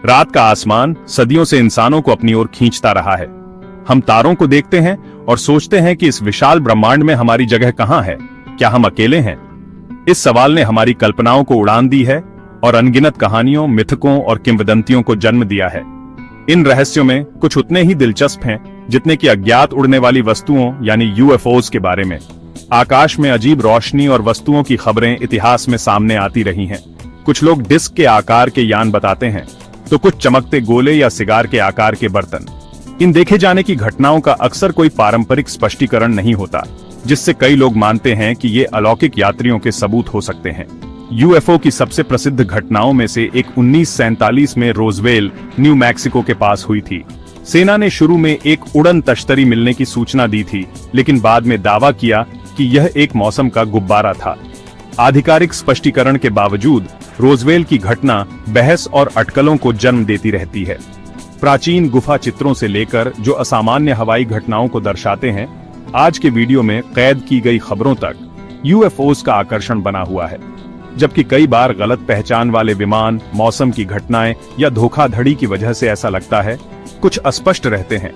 रात का आसमान सदियों से इंसानों को अपनी ओर खींचता रहा है। हम तारों को देखते हैं और सोचते हैं कि इस विशाल ब्रह्मांड में हमारी जगह कहां है, क्या हम अकेले हैं? इस सवाल ने हमारी कल्पनाओं को उड़ान दी है और अनगिनत कहानियों, मिथकों और किंवदंतियों को जन्म दिया है। इन रहस्यों में कुछ उतने ही दिलचस्प हैं जितने कि अज्ञात उड़ने वाली वस्तुओं यानी यूएफओज के बारे में। आकाश में अजीब रोशनी और वस्तुओं की खबरें इतिहास में सामने आती रही हैं। कुछ लोग डिस्क के आकार के यान बताते हैं, तो कुछ चमकते गोले या सिगार के आकार के बर्तन। इन देखे जाने की घटनाओं का अक्सर कोई पारंपरिक स्पष्टीकरण नहीं होता, जिससे कई लोग मानते हैं कि ये अलौकिक यात्रियों के सबूत हो सकते हैं। यूएफओ की सबसे प्रसिद्ध घटनाओं में से एक 1947 में रोजवेल, न्यू मैक्सिको के पास हुई थी। सेना ने शुरू में एक उड़न तश्तरी मिलने की सूचना दी थी, लेकिन बाद में दावा किया कि यह एक मौसम का गुब्बारा था। आधिकारिक स्पष्टीकरण के बावजूद रोजवेल की घटना बहस और अटकलों को जन्म देती रहती है। प्राचीन गुफा चित्रों से लेकर जो असामान्य हवाई घटनाओं को दर्शाते हैं, आज के वीडियो में कैद की गई खबरों तक यूएफओज का आकर्षण बना हुआ है। जबकि कई बार गलत पहचान वाले विमान, मौसम की घटनाएं या धोखाधड़ी की वजह से ऐसा लगता है कुछ अस्पष्ट रहते हैं,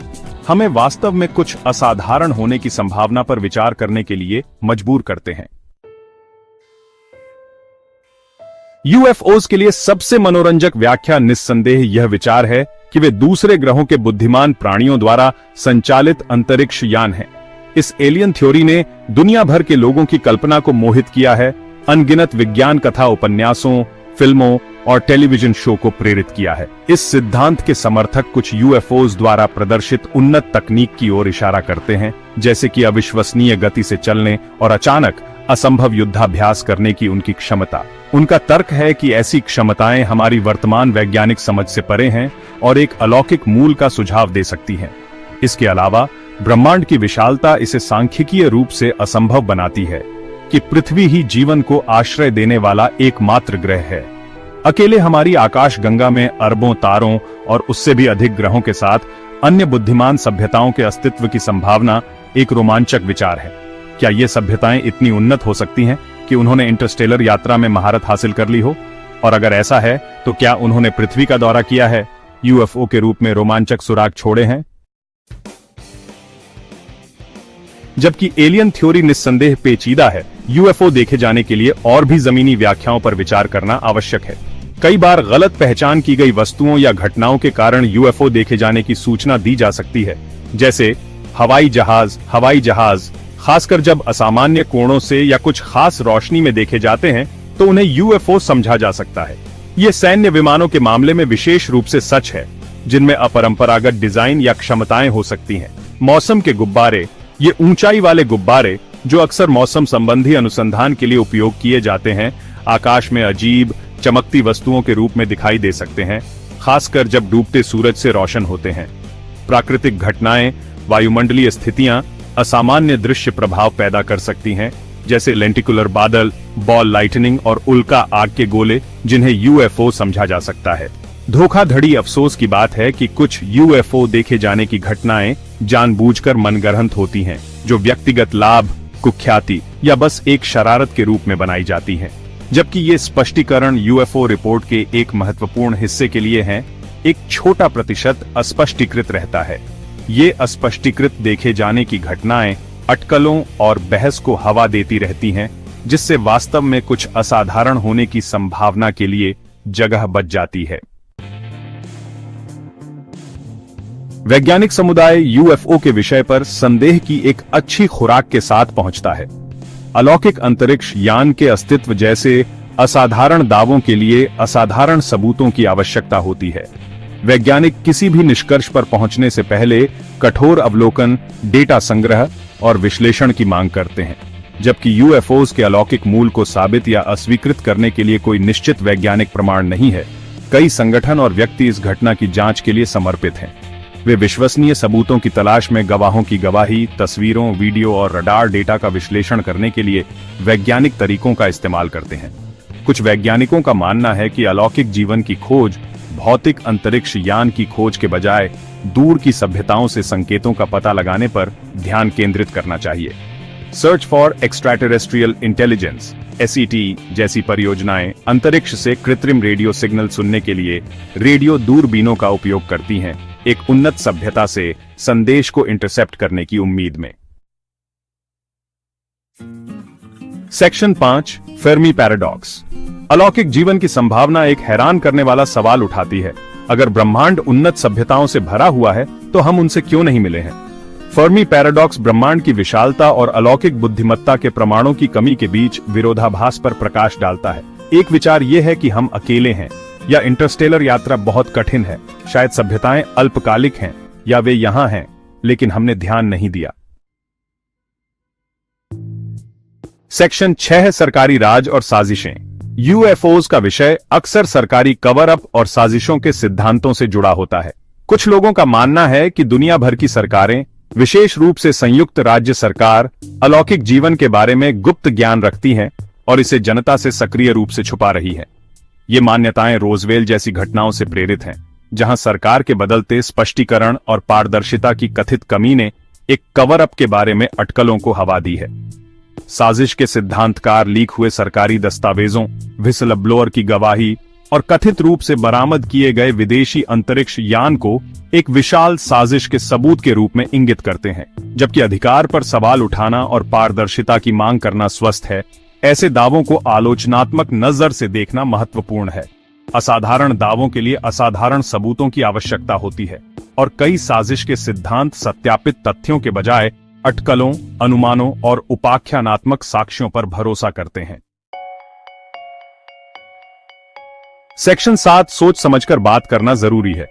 हमें वास्तव में कुछ असाधारण होने की संभावना पर विचार करने के लिए मजबूर करते हैं। यूएफओज के लिए सबसे मनोरंजक व्याख्या निस्संदेह यह विचार है कि वे दूसरे ग्रहों के बुद्धिमान प्राणियों द्वारा संचालित अंतरिक्ष यान हैं। इस एलियन थ्योरी ने दुनिया भर के लोगों की कल्पना को मोहित किया है, अनगिनत विज्ञान कथा उपन्यासों, फिल्मों और टेलीविजन शो को प्रेरित किया है। इस सिद्धांत के समर्थक कुछ यूएफओज द्वारा प्रदर्शित उन्नत तकनीक की ओर इशारा करते हैं, जैसे कि अविश्वसनीय गति से चलने और अचानक असंभव युद्धाभ्यास करने की उनकी क्षमता। उनका तर्क है कि ऐसी क्षमताएं हमारी वर्तमान वैज्ञानिक समझ से परे हैं और एक अलौकिक मूल का सुझाव दे सकती हैं। इसके अलावा ब्रह्मांड की विशालता इसे सांख्यिकीय रूप से असंभव बनाती है कि पृथ्वी ही जीवन को आश्रय देने वाला एकमात्र ग्रह है। अकेले हमारी आकाश गंगा में अरबों तारों और उससे भी अधिक ग्रहों के साथ अन्य बुद्धिमान सभ्यताओं के अस्तित्व की संभावना एक रोमांचक विचार है। क्या ये सभ्यताएं इतनी उन्नत हो सकती हैं कि उन्होंने इंटरस्टेलर यात्रा में महारत हासिल कर ली हो? और अगर ऐसा है तो क्या उन्होंने पृथ्वी का दौरा किया है, यूएफओ के रूप में रोमांचक सुराग छोड़े हैं? जबकि एलियन थ्योरी निस्संदेह पेचीदा है, यूएफओ देखे जाने के लिए और भी जमीनी व्याख्याओं पर विचार करना आवश्यक है। कई बार गलत पहचान की गई वस्तुओं या घटनाओं के कारण यूएफओ देखे जाने की सूचना दी जा सकती है, जैसे हवाई जहाज खासकर जब असामान्य कोणों से या कुछ खास रोशनी में देखे जाते हैं तो उन्हें यूएफओ समझा जा सकता है। ये सैन्य विमानों के मामले में विशेष रूप से सच है, जिनमें अपरंपरागत डिजाइन या क्षमताएं हो सकती हैं। मौसम के गुब्बारे, ये ऊंचाई वाले गुब्बारे जो अक्सर मौसम संबंधी अनुसंधान के लिए उपयोग किए जाते हैं, आकाश में अजीब चमकती वस्तुओं के रूप में दिखाई दे सकते हैं, खासकर जब डूबते सूरज से रोशन होते हैं। प्राकृतिक घटनाएं, वायुमंडलीय स्थितियां असामान्य दृश्य प्रभाव पैदा कर सकती हैं, जैसे लेंटिकुलर बादल, बॉल लाइटनिंग और उल्का आग के गोले, जिन्हें यूएफओ समझा जा सकता है। धोखाधड़ी अफसोस की बात है कि कुछ यूएफओ देखे जाने की घटनाएं जानबूझकर मनगढ़ंत होती हैं, जो व्यक्तिगत लाभ, कुख्याति या बस एक शरारत के रूप में बनाई जाती हैं। जबकि ये स्पष्टीकरण यूएफओ रिपोर्ट के एक महत्वपूर्ण हिस्से के लिए हैं, एक छोटा प्रतिशत अस्पष्टीकृत रहता है। ये अस्पष्टीकृत देखे जाने की घटनाएं अटकलों और बहस को हवा देती रहती हैं, जिससे वास्तव में कुछ असाधारण होने की संभावना के लिए जगह बच जाती है। वैज्ञानिक समुदाय यूएफओ के विषय पर संदेह की एक अच्छी खुराक के साथ पहुंचता है। अलौकिक अंतरिक्ष यान के अस्तित्व जैसे असाधारण दावों के लिए असाधारण सबूतों की आवश्यकता होती है। वैज्ञानिक किसी भी निष्कर्ष पर पहुंचने से पहले कठोर अवलोकन, डेटा संग्रह और विश्लेषण की मांग करते हैं। जबकि यूएफओज के अलौकिक मूल को साबित या अस्वीकृत करने के लिए कोई निश्चित वैज्ञानिक प्रमाण नहीं है, कई संगठन और व्यक्ति इस घटना की जांच के लिए समर्पित हैं। वे विश्वसनीय सबूतों की तलाश में गवाहों की गवाही, तस्वीरों, वीडियो और रडार डेटा का विश्लेषण करने के लिए वैज्ञानिक तरीकों का इस्तेमाल करते हैं। कुछ वैज्ञानिकों का मानना है कि अलौकिक जीवन की खोज भौतिक अंतरिक्ष यान की खोज के बजाय दूर की सभ्यताओं से संकेतों का पता लगाने पर ध्यान केंद्रित करना चाहिए। Search for extraterrestrial intelligence SET जैसी परियोजनाएं अंतरिक्ष से कृत्रिम रेडियो सिग्नल सुनने के लिए रेडियो दूरबीनों का उपयोग करती हैं, एक उन्नत सभ्यता से संदेश को इंटरसेप्ट करने की उम्मीद में। Section 5 Fermi paradox. अलौकिक जीवन की संभावना एक हैरान करने वाला सवाल उठाती है। अगर ब्रह्मांड उन्नत सभ्यताओं से भरा हुआ है तो हम उनसे क्यों नहीं मिले हैं? फर्मी पैराडॉक्स ब्रह्मांड की विशालता और अलौकिक बुद्धिमत्ता के प्रमाणों की कमी के बीच विरोधाभास पर प्रकाश डालता है। एक विचार यह है कि हम अकेले हैं, या इंटरस्टेलर यात्रा बहुत कठिन है, शायद सभ्यताएं अल्पकालिक हैं, या वे यहां हैं लेकिन हमने ध्यान नहीं दिया। सेक्शन 6 सरकारी राज और साजिशें। यूएफओज का विषय अक्सर सरकारी कवर अप और साजिशों के सिद्धांतों से जुड़ा होता है। कुछ लोगों का मानना है कि दुनिया भर की सरकारें, विशेष रूप से संयुक्त राज्य सरकार, अलौकिक जीवन के बारे में गुप्त ज्ञान रखती हैं और इसे जनता से सक्रिय रूप से छुपा रही है। ये मान्यताएं रोजवेल जैसी घटनाओं से प्रेरित हैं, जहां सरकार के बदलते स्पष्टीकरण और पारदर्शिता की कथित कमी ने एक कवर अप के बारे में अटकलों को हवा दी है। साजिश के सिद्धांतकार लीक हुए सरकारी दस्तावेजों, व्हिसल ब्लोअर की गवाही और कथित रूप से बरामद किए गए विदेशी अंतरिक्ष यान को एक विशाल साजिश के सबूत के रूप में इंगित करते हैं। जबकि अधिकार पर सवाल उठाना और पारदर्शिता की मांग करना स्वस्थ है, ऐसे दावों को आलोचनात्मक नजर से देखना महत्वपूर्ण है। असाधारण दावों के लिए असाधारण सबूतों की आवश्यकता होती है, और कई साजिश के सिद्धांत सत्यापित तथ्यों के बजाय अटकलों, अनुमानों और उपाख्यानात्मक साक्ष्यों पर भरोसा करते हैं। सेक्शन 7 सोच समझकर बात करना जरूरी है।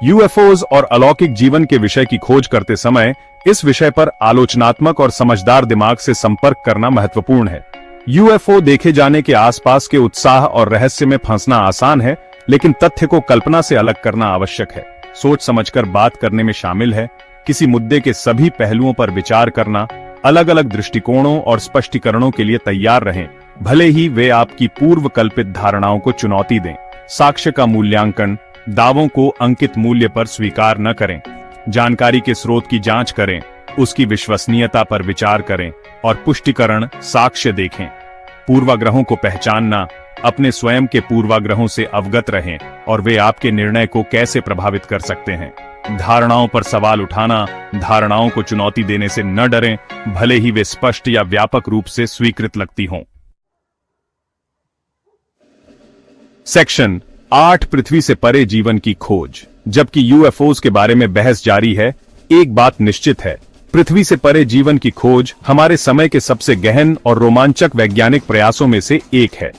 यूएफओज और अलौकिक जीवन के विषय की खोज करते समय इस विषय पर आलोचनात्मक और समझदार दिमाग से संपर्क करना महत्वपूर्ण है। यूएफओ देखे जाने के आसपास के उत्साह और रहस्य में फंसना आसान है, लेकिन तथ्य को कल्पना से अलग करना आवश्यक है। सोच समझकर बात करने में शामिल है किसी मुद्दे के सभी पहलुओं पर विचार करना, अलग अलग दृष्टिकोणों और स्पष्टीकरणों के लिए तैयार रहें, भले ही वे आपकी पूर्व कल्पित धारणाओं को चुनौती दें। साक्ष्य का मूल्यांकन, दावों को अंकित मूल्य पर स्वीकार न करें। जानकारी के स्रोत की जांच करें, उसकी विश्वसनीयता पर विचार करें और पुष्टिकरण साक्ष्य देखें। पूर्वाग्रहों को पहचानना, अपने स्वयं के पूर्वाग्रहों से अवगत रहें और वे आपके निर्णय को कैसे प्रभावित कर सकते हैं। धारणाओं पर सवाल उठाना, धारणाओं को चुनौती देने से न डरें, भले ही वे स्पष्ट या व्यापक रूप से स्वीकृत लगती हों। सेक्शन 8 पृथ्वी से परे जीवन की खोज। जबकि यूएफओज के बारे में बहस जारी है, एक बात निश्चित है, पृथ्वी से परे जीवन की खोज हमारे समय के सबसे गहन और रोमांचक वैज्ञानिक प्रयासों में से एक है।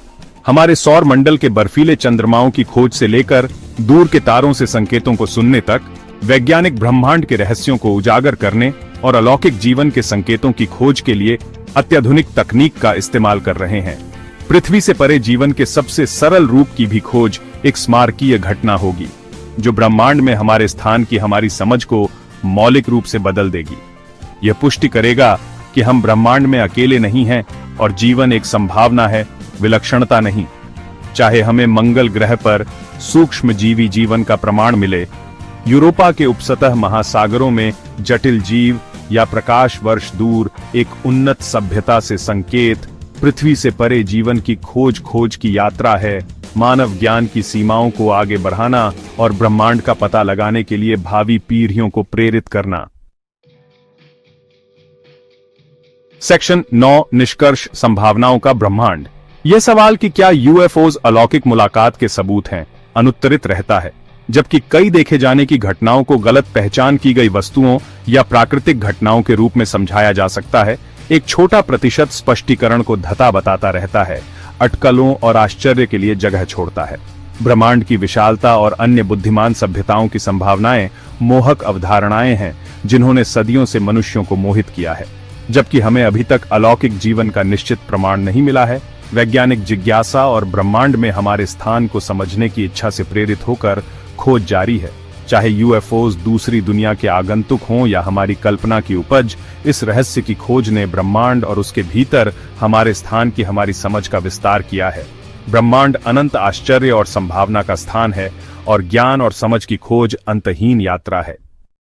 हमारे सौर मंडल के बर्फीले चंद्रमाओं की खोज से लेकर दूर के तारों से संकेतों को सुनने तक, वैज्ञानिक ब्रह्मांड के रहस्यों को उजागर करने और अलौकिक जीवन के संकेतों की खोज के लिए अत्याधुनिक तकनीक का इस्तेमाल कर रहे हैं। पृथ्वी से परे जीवन के सबसे सरल रूप की भी खोज एक स्मारकीय घटना होगी, जो ब्रह्मांड में हमारे स्थान की हमारी समझ को मौलिक रूप से बदल देगी। यह पुष्टि करेगा कि हम ब्रह्मांड में अकेले नहीं हैं और जीवन एक संभावना है, विलक्षणता नहीं। चाहे हमें मंगल ग्रह पर सूक्ष्म जीवी जीवन का प्रमाण मिले, यूरोपा के उपसतह महासागरों में जटिल जीव, या प्रकाश वर्ष दूर एक उन्नत सभ्यता से संकेत, पृथ्वी से परे जीवन की खोज की यात्रा है मानव ज्ञान की सीमाओं को आगे बढ़ाना और ब्रह्मांड का पता लगाने के लिए भावी पीढ़ियों को प्रेरित करना। सेक्शन 9 निष्कर्ष संभावनाओं का ब्रह्मांड। यह सवाल कि क्या यूएफओज अलौकिक मुलाकात के सबूत हैं, अनुत्तरित रहता है। जबकि कई देखे जाने की घटनाओं को गलत पहचान की गई वस्तुओं या प्राकृतिक घटनाओं के रूप में समझाया जा सकता है, एक छोटा प्रतिशत स्पष्टीकरण को धता बताता रहता है, अटकलों और आश्चर्य के लिए जगह छोड़ता है। ब्रह्मांड की विशालता और अन्य बुद्धिमान सभ्यताओं की संभावनाएं मोहक अवधारणाएं हैं जिन्होंने सदियों से मनुष्यों को मोहित किया है। जबकि हमें अभी तक अलौकिक जीवन का निश्चित प्रमाण नहीं मिला है, वैज्ञानिक जिज्ञासा और ब्रह्मांड में हमारे स्थान को समझने की इच्छा से प्रेरित होकर खोज जारी है। चाहे यूएफओज दूसरी दुनिया के आगंतुक हों या हमारी कल्पना की उपज, इस रहस्य की खोज ने ब्रह्मांड और उसके भीतर हमारे स्थान की हमारी समझ का विस्तार किया है। ब्रह्मांड अनंत आश्चर्य और संभावना का स्थान है और ज्ञान और समझ की खोज अंतहीन यात्रा है।